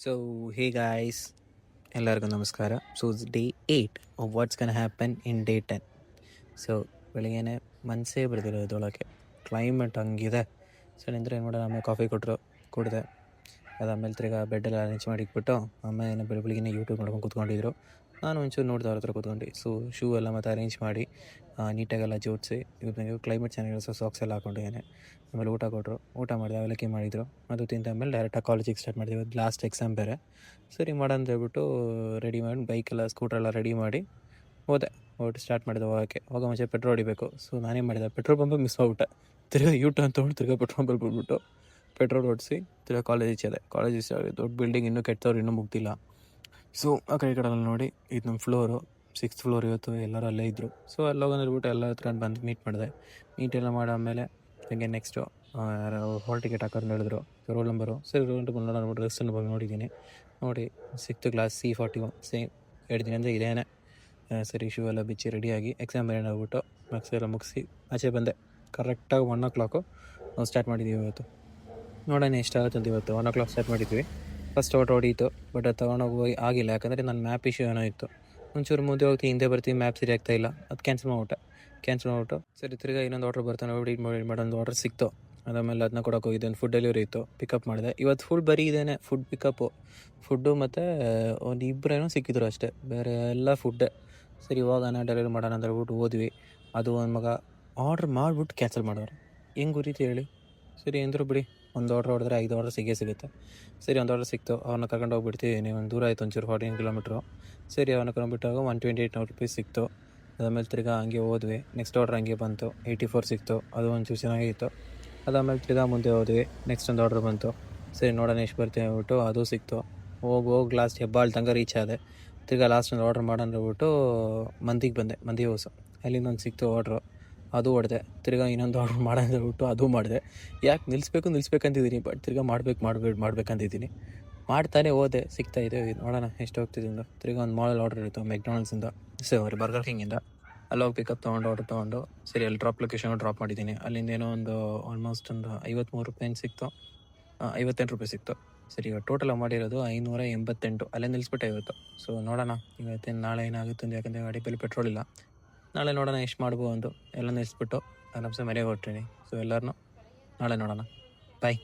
So, hey guys, ಎಲ್ಲರಿಗೂ ನಮಸ್ಕಾರ. So day 8 of what's gun happen in day 10. So ಬೆಳಿಗ್ಗೆನೆ ಮನಸ್ಸೇ ಬರ್ತಿಲ್ಲ ಎದ್ದೊಳಕ್ಕೆ, ಕ್ಲೈಮೇಟ್ ಹಂಗಿದೆ. ಸೊ ನಿಂದ್ರೆ ಏನು ಮಾಡೋಣ, ಆಮೇಲೆ ಕಾಫಿ ಕೊಟ್ಟರು, ಕುಡಿದೆ. ಅದಾದಮೇಲೆ ತಿರ್ಗಾ ಬೆಡ್ಡೆಲ್ಲ ಅರೇಂಜ್ ಮಾಡಿ ಇಟ್ಬಿಟ್ಟು ಆಮೇಲೆ ಬೆಳಿಗ್ಗೆನೇ ಯೂಟ್ಯೂಬ್ ನೋಡ್ಕೊಂಡು ಕೂತ್ಕೊಂಡಿದ್ರು. ನಾನು ಒಂಚೂರು ನೋಡಿದೆ ಅವ್ರ ಹತ್ರ ಕೂತ್ಕೊಂಡು. ಸೊ ಶೂ ಎಲ್ಲ ಮತ್ತು ಅರೇಂಜ್ ಮಾಡಿ ನೀಟಾಗೆಲ್ಲ ಜೋಡಿಸಿ ಇವ್ರಿಗೆ ಕ್ಲೈಮೇಟ್ ಚೆನ್ನಾಗಿರೋ ಸಾಕ್ಸ್ ಎಲ್ಲ ಹಾಕೊಂಡಿದ್ದೇನೆ. ಆಮೇಲೆ ಊಟ ಕೊಟ್ಟರು, ಊಟ ಮಾಡಿದೆ, ಅವಲಕ್ಕಿ ಮಾಡಿದರು. ಅದು ತಿಂದಾದ್ಮೇಲೆ ಡೈರೆಕ್ಟಾಗಿ ಕಾಲೇಜಿಗೆ ಸ್ಟಾರ್ಟ್ ಮಾಡಿದೆ. ಇವತ್ತು ಲಾಸ್ಟ್ ಎಕ್ಸಾಮ್ ಬೇರೆ. ಸರಿ ಮಾಡೋಣ ಅಂತ ಹೇಳ್ಬಿಟ್ಟು ರೆಡಿ ಮಾಡಿ ಬೈಕೆಲ್ಲ ಸ್ಕೂಟ್ರೆಲ್ಲ ರೆಡಿ ಮಾಡಿ ಹೋದೆ. ಸ್ಟಾರ್ಟ್ ಮಾಡಿದೆ ಹೋಗೋ ಮುಂಚೆ ಪೆಟ್ರೋಲ್ ಹೊಡಿಬೇಕು. ಸೊ ನಾನೇನು ಮಾಡಿದೆ, ಪೆಟ್ರೋಲ್ ಪಂಪೇ ಮಿಸ್ ಮಾಡ್ಬಿಟ್ಟೆ. ತಿರ್ಗಾ ಯೂಟರ್ನ್ ತೊಗೊಂಡು ತಿರ್ಗಾ ಪೆಟ್ರೋಲ್ ಪಂಪ್ ಬಿಟ್ಬಿಟ್ಟು ಪೆಟ್ರೋಲ್ ಹೊಡಿಸಿ ತಿರ್ಗಾ ಕಾಲೇಜ್ ಇಚ್ಛದೆ. ಕಾಲೇಜ್ ಇಷ್ಟ ದೊಡ್ಡ ಬಿಲ್ಡಿಂಗ್ ಇನ್ನೂ ಕೆಟ್ಟವ್ರು ಇನ್ನೂ ಮುಗ್ದಿಲ್ಲ. ಸೊ ಆ ಕಡೆ ನೋಡಿ, ಇದು ನಮ್ಮ ಫ್ಲೋರು, 6th ಫ್ಲೋರ್. ಇವತ್ತು ಎಲ್ಲರೂ ಅಲ್ಲೇ ಇದ್ದರು. ಸೊ ಅಲ್ಲಿ ಹೋಗೋಣ ಹೇಳ್ಬಿಟ್ಟು ಎಲ್ಲ ಹತ್ಕೊಂಡು ಬಂದು ಮೀಟ್ ಮಾಡಿದೆ. ಮೀಟೆಲ್ಲ ಮಾಡಾದಮೇಲೆ ಹಂಗೆ ನೆಕ್ಸ್ಟು ಹಾಲ್ ಟಿಕೆಟ್ ಹಾಕೋರು ಹೇಳಿದ್ರು. ರೋಲ್ ನಂಬರು ಸರಿ, ರೋಲ್ ನಂಬರ್ ನೋಡ್ಬಿಟ್ಟು ರೆಸ್ಟನ್ನು ಬಂದು ನೋಡಿದ್ದೀನಿ. ನೋಡಿ 6th ಕ್ಲಾಸ್ C41 ಸೇಮ್ ಹೇಳ್ತೀನಿ ಅಂದರೆ ಇದೇನೆ. ಸರಿ, ಶೂ ಎಲ್ಲ ಬಿಚ್ಚಿ ರೆಡಿಯಾಗಿ ಎಕ್ಸಾಮ್ ಬೇರೆ ಹೋಗ್ಬಿಟ್ಟು ಮ್ಯಾಕ್ಸ್ ಎಲ್ಲ ಮುಗಿಸಿ ಆಚೆ ಬಂದೆ. ಕರೆಕ್ಟಾಗಿ 1 o'clock ನಾವು ಸ್ಟಾರ್ಟ್ ಮಾಡಿದ್ದೀವಿ ಇವತ್ತು. ನೋಡೋಣ ಎಷ್ಟಾಗುತ್ತೆ ಅಂತ. ಇವತ್ತು 1 o'clock ಸ್ಟಾರ್ಟ್ ಮಾಡಿದ್ವಿ. ಫಸ್ಟ್ ಓಟ್ ಹೊಡೀತು, ಬಟ್ ಅದು ತೊಗೊಂಡೋಗಿ ಆಗಿಲ್ಲ. ಯಾಕಂದರೆ ನನ್ನ ಮ್ಯಾಪ್ ಇಶ್ಯೂ ಏನೋ ಇತ್ತು. ಒಂಚೂರು ಮುಂದೆ ಹೋಗ್ತೀವಿ, ಹಿಂದೆ ಬರ್ತೀವಿ, ಮ್ಯಾಪ್ ಸರಿ ಆಗ್ತಾಯಿಲ್ಲ. ಅದು ಕ್ಯಾನ್ಸಲ್ ಮಾಡ್ಬಿಟ್ಟು ಸರಿ ತಿರ್ಗಾ ಇನ್ನೊಂದು ಆರ್ಡ್ರ್ ಬರ್ತಾನೆ ನೋಡಿ ಮಾಡೋದು ಆರ್ಡ್ರ್ ಸಿಕ್ತು. ಅದಾದಮೇಲೆ ಅದನ್ನ ಕೊಡೋಕೆ ಹೋಗಿದ್ದೆ. ಒಂದು ಫುಡ್ ಡೆಲಿವರಿ ಇತ್ತು, ಪಿಕಪ್ ಮಾಡಿದೆ. ಇವತ್ತು ಫುಲ್ ಬರೀ ಇದೇನೆ, ಫುಡ್ ಪಿಕಪ್ಪು, ಫುಡ್ಡು ಮತ್ತು ಒಂದು ಇಬ್ಬರೇನೋ ಸಿಕ್ಕಿದ್ರು ಅಷ್ಟೇ, ಬೇರೆ ಎಲ್ಲ ಫುಡ್ಡೇ. ಸರಿ ಹೋಗೋಣ ಡೆಲಿವರಿ ಮಾಡೋಣ ಅಂತ ಹೇಳ್ಬಿಟ್ಟು ಹೋದ್ವಿ. ಅದು ಒಂದು ಮಗ ಆರ್ಡ್ರ್ ಮಾಡಿಬಿಟ್ಟು ಕ್ಯಾನ್ಸಲ್ ಮಾಡೋರು. ಹೆಂಗೆ ಗುರೀತಿ ಹೇಳಿ? ಸರಿ ಅಂದರು ಬಿಡಿ, ಒಂದು ಆರ್ಡ್ರ್ ಹೊಡೆದ್ರೆ 5 ಆರ್ಡ್ರ್ ಸಿಗುತ್ತೆ. ಸರಿ ಒಂದು ಆರ್ಡ್ರ್ ಸಿಕ್ತು, ಅವ್ರನ್ನ ಕರ್ಕೊಂಡು ಹೋಗ್ಬಿಡ್ತೀವಿ. ನೀವು ಒಂದು ದೂರ ಆಯಿತು ಒಂಚೂರು 14 ಕಿಲೋಮೀಟ್ರು. ಸರಿ ಅವ್ರನ್ನ ಕರ್ಕೊಂಡ್ಬಿಟ್ಟಾಗ 128 ರೂಪೀಸ್ ಸಿಕ್ತು. ಅದಾದಮೇಲೆ ತಿರ್ಗಾ ಹಂಗೆ ಹೋದ್ವಿ. ನೆಕ್ಸ್ಟ್ ಆರ್ಡ್ರ್ ಹಂಗೆ ಬಂತು, 84 ಸಿಕ್ತು. ಅದು ಒಂಚೂರು ಚೆನ್ನಾಗಿತ್ತು. ಅದಾದಮೇಲೆ ತಿರ್ಗಾ ಮುಂದೆ ಹೋದ್ವಿ. ನೆಕ್ಸ್ಟ್ ಒಂದು ಆರ್ಡ್ರ್ ಬಂತು. ಸರಿ ನೋಡೋಣ ಎಷ್ಟು ಬರ್ತೀವಿ ಅಂದ್ಬಿಟ್ಟು ಅದು ಸಿಕ್ತು. ಹೋಗಿ ಲಾಸ್ಟ್ ಹೆಬ್ಬಾಳ್ ತನಕ ರೀಚ್ ಆದೆ. ತಿರ್ಗಾ ಲಾಸ್ಟ್ ಒಂದು ಆರ್ಡ್ರ್ ಮಾಡೋಣ ಅಂದ್ಬಿಟ್ಟು ಮಂದಿಗೆ ಬಂದೆ, ಮಂದಿ ಹೌಸು. ಅಲ್ಲಿಂದ ಒಂದು ಸಿಕ್ತು ಆರ್ಡ್ರು, ಅದು ಹೊಡೆದೆ. ತಿರ್ಗಾ ಇನ್ನೊಂದು ಆರ್ಡ್ರ್ ಮಾಡೋಣ ಅಂದ್ಬಿಟ್ಟು ಅದು ಮಾಡಿದೆ. ಯಾಕೆ ನಿಲ್ಲಿಸ್ಬೇಕಂತಿದ್ದೀನಿ, ಬಟ್ ತಿರ್ಗಾ ಮಾಡ್ಬೇಕಂತಿದ್ದೀನಿ. ಮಾಡ್ತಾನೆ ಹೋದೆ, ಸಿಗ್ತಾಯಿದೆ. ನೋಡೋಣ ಎಷ್ಟು ಹೋಗ್ತಿದ್ದು. ತಿರ್ಗಾ ಒಂದು ಮಾಲಲ್ಲಿ ಆರ್ಡ್ರ್ ಇತ್ತು, ಮೆಕ್ಡೊನಾಲ್ಡ್ಸಿಂದ, ಬರ್ಗರ್ ಕಿಂಗಿಂದ. ಅಲ್ಲಿ ಹೋಗಿ ಪಿಕಪ್ ಆರ್ಡ್ರ್ ಸರಿ ಅಲ್ಲಿ ಲೊಕೇಶನ್ ಡ್ರಾಪ್ ಮಾಡಿದ್ದೀನಿ. ಅಲ್ಲಿಂದ ಏನೋ ಒಂದು ಆಲ್ಮೋಸ್ಟ್ ಒಂದು 53 ರೂಪಾಯಿ ಸಿಕ್ತು, 58 ರೂಪಾಯಿ ಸಿಕ್ತು. ಸರಿ ಇವಾಗ ಟೋಟಲ್ ಮಾಡಿರೋದು 588. ಅಲ್ಲೇ ನಿಲ್ಲಿಸ್ಬಿಟ್ಟೆ ಇವತ್ತು. ಸೊ ನೋಡೋಣ ಇವತ್ತೇನು ನಾಳೆ ಏನಾಗುತ್ತೆ ಅಂತ. ಯಾಕಂದರೆ ಗಾಡಿ ಮೇಲೆ ಪೆಟ್ರೋಲ್ ಇಲ್ಲ. ನಾಳೆ ನೋಡೋಣ ಎಷ್ಟು ಮಾಡ್ಬೋದು ಅಂತ. ಎಲ್ಲ ನಿಲ್ಲಿಸ್ಬಿಟ್ಟು ಆರಾಮ್ಸೆ ಮನೆಗೆ ಹೊರಟ್ತೀನಿ. ಸೊ ಎಲ್ಲರನ್ನೂ ನಾಳೆ ನೋಡೋಣ. ಬಾಯ್.